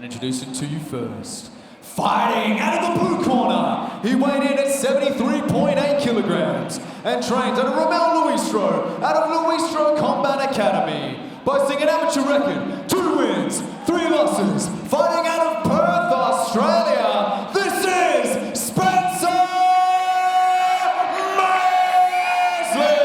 And introducing to you first, fighting out of the blue corner, he weighed in at 73.8 kilograms and trains under Romel Luistro out of Luistro Combat Academy, boasting an amateur record, 2 wins, 3 losses, fighting out of Perth, Australia. This is Spencer Mosley!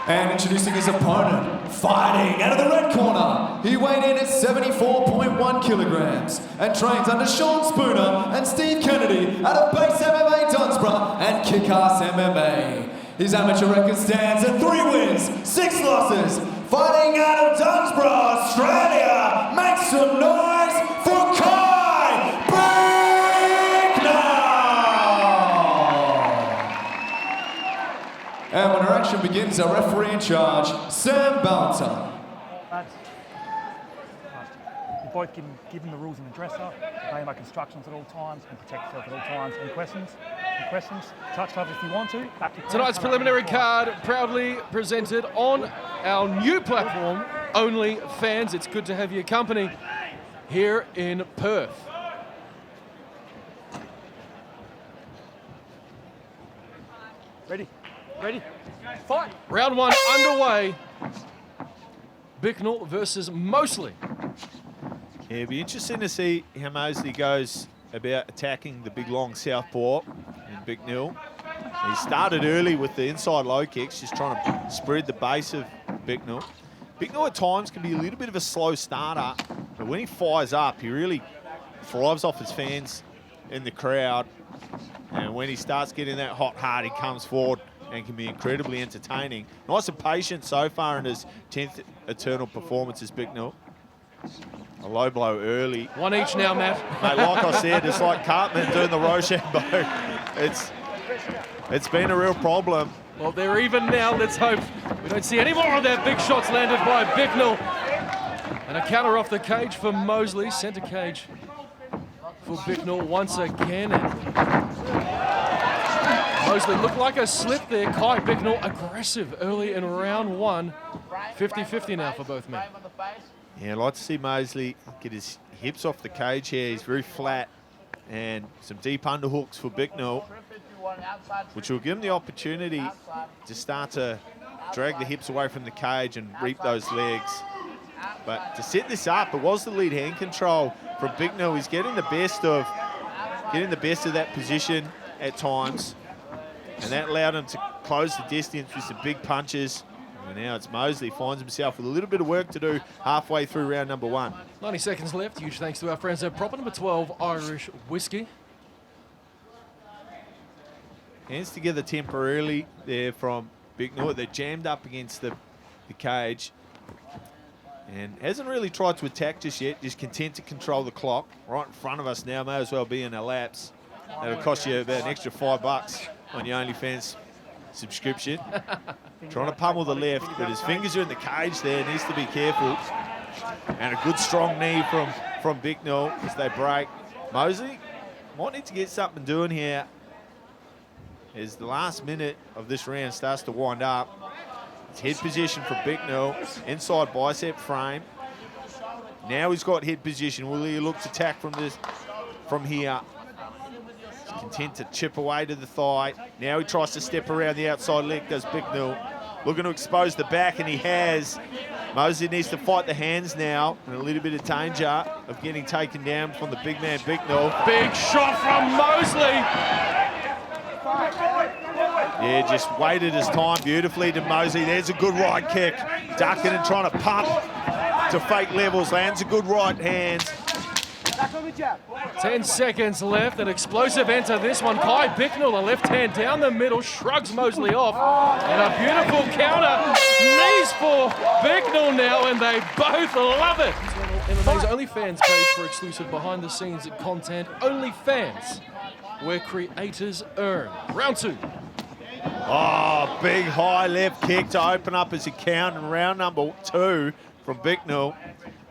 And introducing his opponent, fighting out of the red corner, he weighed in at 74.1 kilograms and trains under Sean Spooner and Steve Kennedy out of Base MMA Dunsborough and Kick-Ass MMA. His amateur record stands at 3 wins, 6 losses, fighting out of Dunsborough, Australia. Make some noise for Kai Bicknell! And when our action begins, our referee in charge, Sam Ballantyne. You both given the rules in the dresser, obey my instructions at all times, and protect yourself at all times. Any questions? Any questions? Touch love if you want to. Tonight's preliminary card proudly presented on our new platform, OnlyFans. It's good to have your company here in Perth. Ready? Ready? Fight! Round 1 underway. Bicknell versus Mosley. Yeah, it'd be interesting to see how Mosley goes about attacking the big long southpaw in Bicknell. He started early with the inside low kicks, just trying to spread the base of Bicknell. Bicknell at times can be a little bit of a slow starter, but when he fires up, he really thrives off his fans in the crowd. And when he starts getting that hot heart, he comes forward and can be incredibly entertaining. Nice and patient so far in his 10th eternal performance as Bicknell. A low blow early. 1 each now, Matt. Mate, like I said, it's like Cartman doing the Rochambeau. It's been a real problem. Well, they're even now. Let's hope we don't see any more of that. Big shots landed by Bicknell. And a counter off the cage for Mosley. Centre cage for Bicknell once again. And Mosley looked like a slip there. Kai Bicknell aggressive early in round 1. 50-50 now for both men. Yeah, I'd like to see Mosley get his hips off the cage here. He's very flat, and some deep underhooks for Bicknell, which will give him the opportunity to start to drag the hips away from the cage and reap those legs. But to set this up, it was the lead hand control from Bicknell. He's getting the best of that position at times, and that allowed him to close the distance with some big punches. And now it's Mosley finds himself with a little bit of work to do halfway through round number 1. 90 seconds left. Huge thanks to our friends at Proper Number 12 Irish Whiskey. Hands together temporarily there from Bicknell. They're jammed up against the cage. And hasn't really tried to attack just yet. Just content to control the clock. Right in front of us now. May as well be in a lapse. That'll cost you about an extra $5 on your OnlyFans subscription. Trying to pummel the left, but his fingers are in the cage there. Needs to be careful. And a good strong knee from Bicknell as they break. Mosley might need to get something doing here as the last minute of this round starts to wind up. It's head position for Bicknell, inside bicep frame. Now he's got head position. Will he look to attack from here? Content to chip away to the thigh. Now he tries to step around the outside leg, does Bicknell. Looking to expose the back, and he has. Mosley needs to fight the hands now, and a little bit of danger of getting taken down from the big man Bicknell. Big shot from Mosley. Yeah, just waited his time beautifully to Mosley. There's a good right kick. Ducking and trying to pump to fake levels. Lands a good right hand. 10 seconds left. An explosive end to this one. Kai Bicknell, the left hand down the middle, shrugs Mosley off. And a beautiful counter. Knees for Bicknell now, and they both love it. MMA's OnlyFans page for exclusive behind-the-scenes content. OnlyFans, where creators earn. Round 2. Oh, big high left kick to open up his account in round number 2 from Bicknell.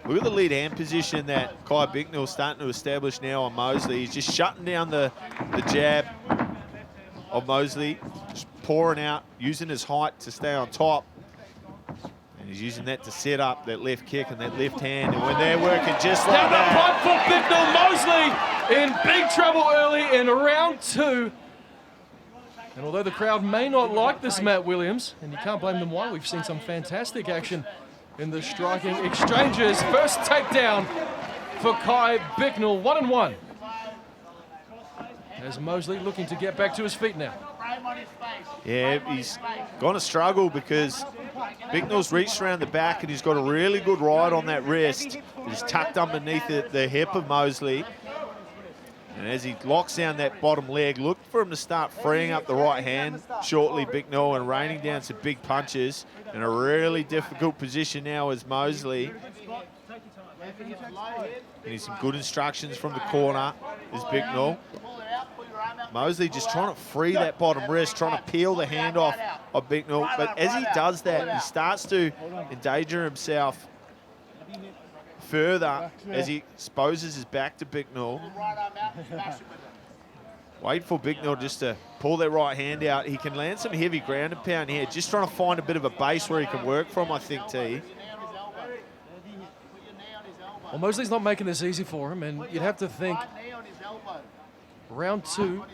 Look at the lead hand position that Kai Bicknell's starting to establish now on Mosley. He's just shutting down the jab of Mosley, just pouring out, using his height to stay on top. He's using that to set up that left kick and that left hand. And when they're working just like Down the that. pipe for Bicknell. Mosley in big trouble early in round 2. And although the crowd may not like this, Matt Williams, and you can't blame them why, we've seen some fantastic action in the striking exchanges. First takedown for Kai Bicknell, 1-1. As Mosley looking to get back to his feet now. Yeah, he's going to struggle because Bicknell's reached around the back and he's got a really good ride on that wrist. He's tucked underneath the hip of Mosley. And as he locks down that bottom leg, look for him to start freeing up the right hand shortly, Bicknell, and raining down some big punches. In a really difficult position now as Mosley. Getting some good instructions from the corner is Bicknell. Mosley just trying to free that bottom wrist, trying to peel the hand off of Bicknell. But as he does that, he starts to endanger himself further as he exposes his back to Bicknell. Wait for Bicknell just to pull that right hand out. He can land some heavy ground and pound here. Just trying to find a bit of a base where he can work from, I think, T. Well, Mosley's not making this easy for him, and you'd have to think round 2,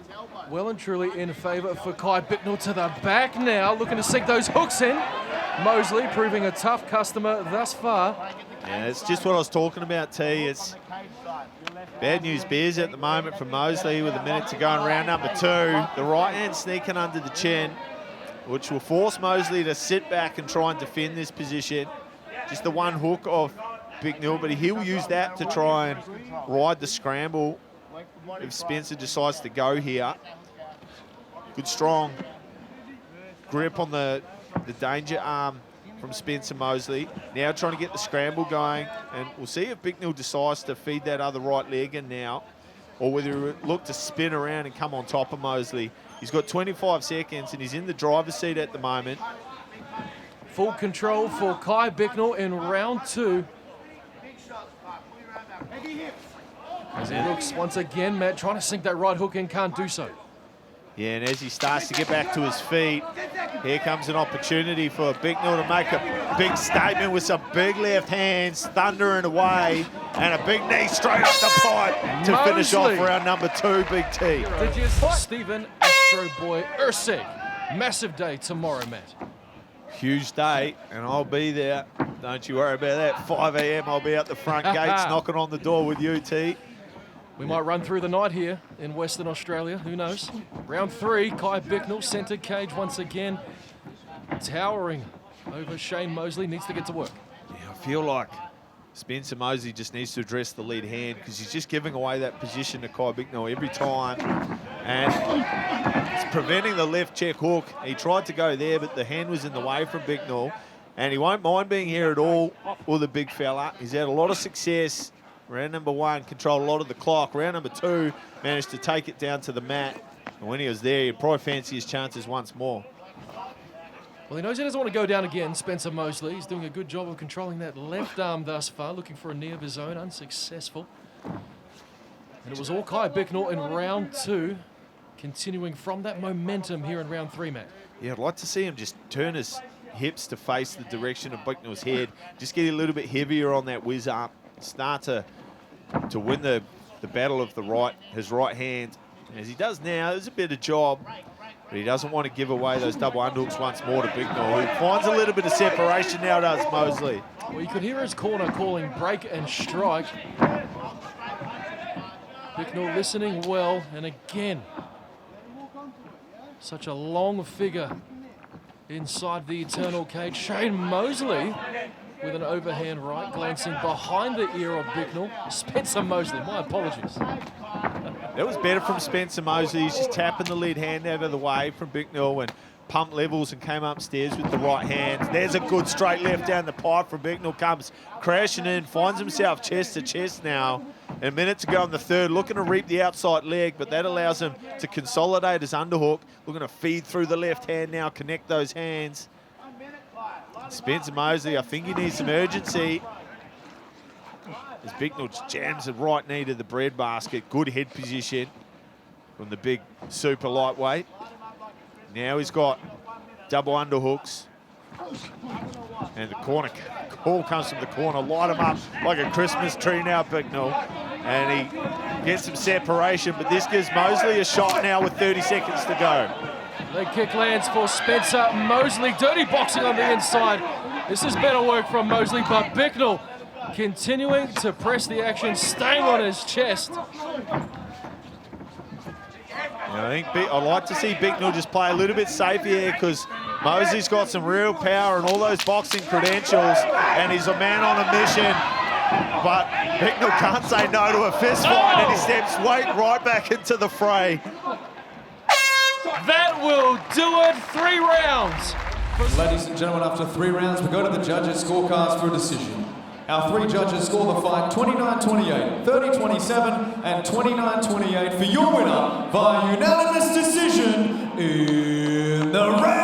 well and truly in favour for Kai Bicknell. To the back now, looking to sink those hooks in. Mosley proving a tough customer thus far. Yeah, it's just what I was talking about, T. It's bad news bears at the moment for Mosley with a minute to go in round number 2. The right hand sneaking under the chin, which will force Mosley to sit back and try and defend this position. Just the one hook of Bicknell, but he'll use that to try and ride the scramble if Spencer decides to go here. Good strong grip on the danger arm from Spencer Mosley. Now trying to get the scramble going, and we'll see if Bicknell decides to feed that other right leg in now, or whether he look to spin around and come on top of Mosley. He's got 25 seconds and he's in the driver's seat at the moment. Full control for Kai Bicknell in round 2. As he looks once again, Matt, trying to sink that right hook in, can't do so. Yeah, and as he starts to get back to his feet, here comes an opportunity for Bicknell to make a big statement with some big left hands, thundering away, and a big knee straight up the pipe to finish off round number 2, Big T. Stephen Astro Boy Ursig. Massive day tomorrow, Matt. Huge day, and I'll be there. Don't you worry about that. 5 a.m. I'll be out the front gates knocking on the door with you, T. We might run through the night here in Western Australia, who knows. Round 3, Kai Bicknell, centre cage once again, towering over Shane Mosley, needs to get to work. Yeah, I feel like Spencer Mosley just needs to address the lead hand because he's just giving away that position to Kai Bicknell every time. And it's preventing the left check hook. He tried to go there, but the hand was in the way from Bicknell. And he won't mind being here at all with the big fella. He's had a lot of success. Round number 1, controlled a lot of the clock. Round number 2, managed to take it down to the mat. And when he was there, he'd probably fancy his chances once more. Well, he knows he doesn't want to go down again, Spencer Mosley. He's doing a good job of controlling that left arm thus far, looking for a knee of his own, unsuccessful. And it was all Kai Bicknell in round 2, continuing from that momentum here in round 3, Matt. Yeah, I'd like to see him just turn his hips to face the direction of Bicknell's head. Just get a little bit heavier on that whiz up. Start to win the battle of his right hand. As he does now, there's a bit of job, but he doesn't want to give away those double underhooks once more to Bicknell, who finds a little bit of separation now, does Mosley. Well, you could hear his corner calling break and strike. Bicknell listening well, and again, such a long figure inside the eternal cage. Shane Mosley with an overhand right, glancing behind the ear of Bicknell. Spencer Mosley, my apologies. That was better from Spencer Mosley. He's just tapping the lead hand out of the way from Bicknell and pumped levels and came upstairs with the right hand. There's a good straight left down the pipe from Bicknell. Comes crashing in, finds himself chest to chest now. And a minute to go in the 3rd, looking to reap the outside leg, but that allows him to consolidate his underhook. Looking to feed through the left hand now, connect those hands. Spencer Mosley, I think he needs some urgency. As Bicknell jams the right knee to the breadbasket. Good head position from the big super lightweight. Now he's got double underhooks. And the corner call comes from the corner. Light him up like a Christmas tree now, Bicknell. And he gets some separation, but this gives Mosley a shot now with 30 seconds to go. Leg kick lands for Spencer Mosley. Dirty boxing on the inside. This is better work from Mosley, but Bicknell continuing to press the action, staying on his chest. I think I'd like to see Bicknell just play a little bit safer here because Mosley's got some real power and all those boxing credentials, and he's a man on a mission. But Bicknell can't say no to a fist fight, and he steps right back into the fray. That will do it. 3 rounds. Ladies and gentlemen, after 3 rounds, we go to the judges' scorecards for a decision. Our 3 judges score the fight 29-28, 30-27, and 29-28 for your winner by unanimous decision in the round.